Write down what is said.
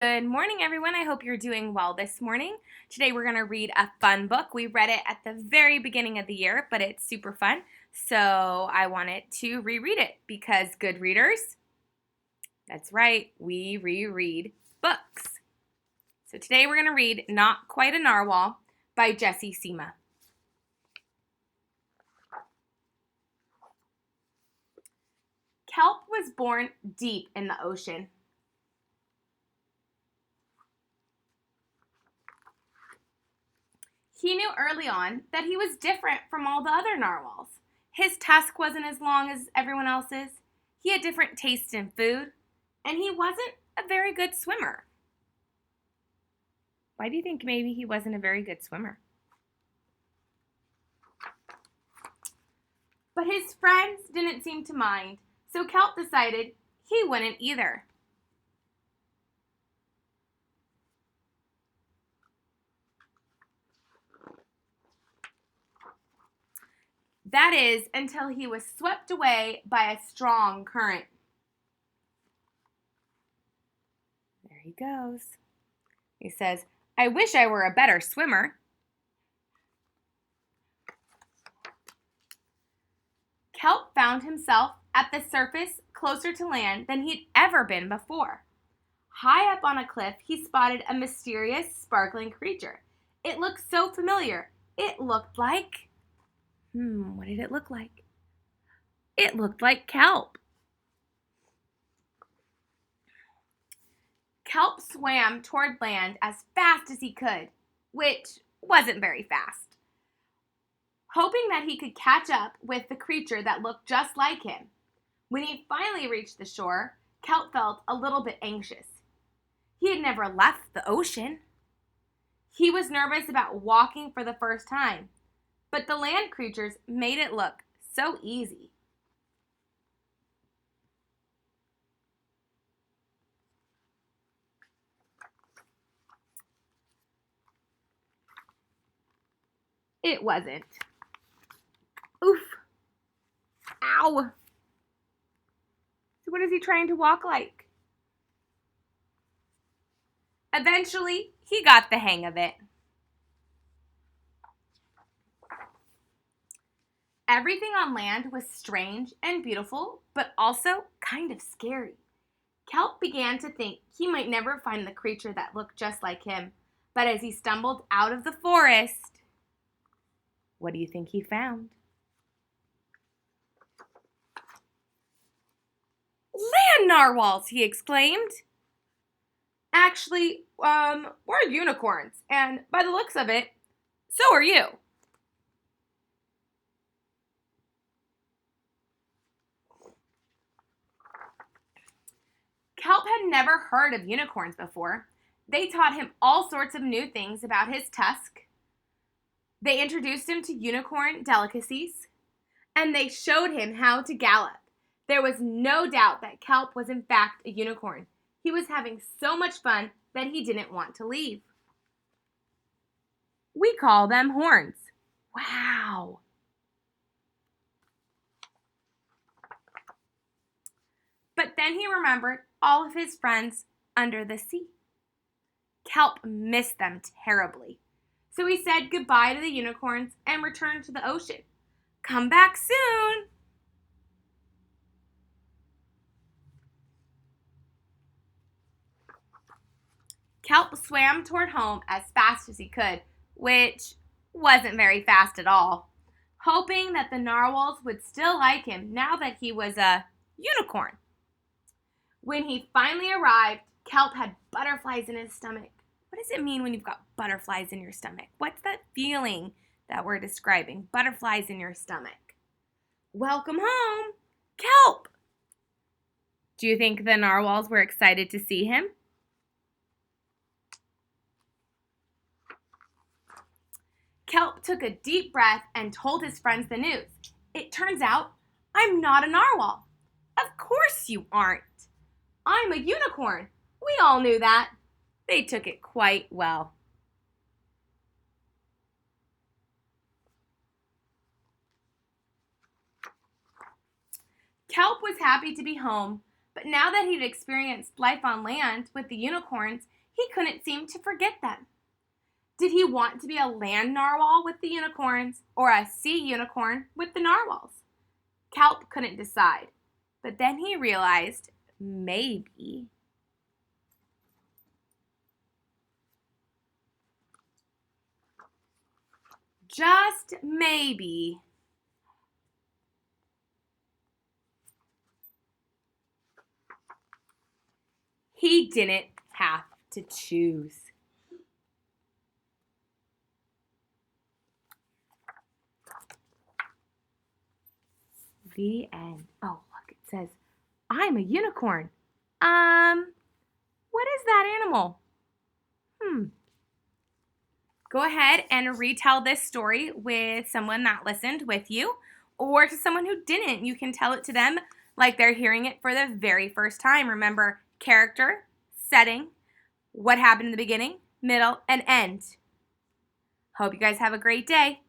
Good morning, everyone. I hope you're doing well this morning. Today we're going to read a fun book. We read it at the very beginning of the year, but it's super fun. So I wanted to reread it because good readers, that's right, we reread books. So today we're going to read Not Quite a Narwhal by Jessie, Sima. Kelp was born deep in the ocean. He knew early on that he was different from all the other narwhals. His tusk wasn't as long as everyone else's, he had different tastes in food, and he wasn't a very good swimmer. Why do you think maybe he wasn't a very good swimmer? But his friends didn't seem to mind, so Kelp decided he wouldn't either. That is, until he was swept away by a strong current. There he goes. He says, "I wish I were a better swimmer." Kelp found himself at the surface closer to land than he'd ever been before. High up on a cliff, he spotted a mysterious, sparkling creature. It looked so familiar. It looked like... what did it look like? It looked like kelp. Kelp swam toward land as fast as he could, which wasn't very fast, hoping that he could catch up with the creature that looked just like him. When he finally reached the shore, Kelp felt a little bit anxious. He had never left the ocean. He was nervous about walking for the first time, but the land creatures made it look so easy. It wasn't. Oof. Ow. So what is he trying to walk like? Eventually, he got the hang of it. Everything on land was strange and beautiful, but also kind of scary. Kelp began to think he might never find the creature that looked just like him. But as he stumbled out of the forest, what do you think he found? Land narwhals, he exclaimed. Actually, we're unicorns, and by the looks of it, so are you. Kelp had never heard of unicorns before. They taught him all sorts of new things about his tusk. They introduced him to unicorn delicacies, and they showed him how to gallop. There was no doubt that Kelp was in fact a unicorn. He was having so much fun that he didn't want to leave. We call them horns. Wow. But then he remembered all of his friends under the sea. Kelp missed them terribly. So he said goodbye to the unicorns and returned to the ocean. Come back soon. Kelp swam toward home as fast as he could, which wasn't very fast at all, hoping that the narwhals would still like him now that he was a unicorn. When he finally arrived, Kelp had butterflies in his stomach. What does it mean when you've got butterflies in your stomach? What's that feeling that we're describing? Butterflies in your stomach. Welcome home, Kelp! Do you think the narwhals were excited to see him? Kelp took a deep breath and told his friends the news. It turns out I'm not a narwhal. Of course you aren't. I'm a unicorn. We all knew that. They took it quite well. Kelp was happy to be home, But now that he'd experienced life on land with the unicorns, he couldn't seem to forget them. Did he want to be a land narwhal with the unicorns or a sea unicorn with the narwhals? Kelp couldn't decide, but then he realized maybe. Just maybe. He didn't have to choose. The end. Oh, look, it says, I'm a unicorn. What is that animal? Go ahead and retell this story with someone that listened with you or to someone who didn't. You can tell it to them like they're hearing it for the very first time. Remember, character, setting, what happened in the beginning, middle, and end. Hope you guys have a great day.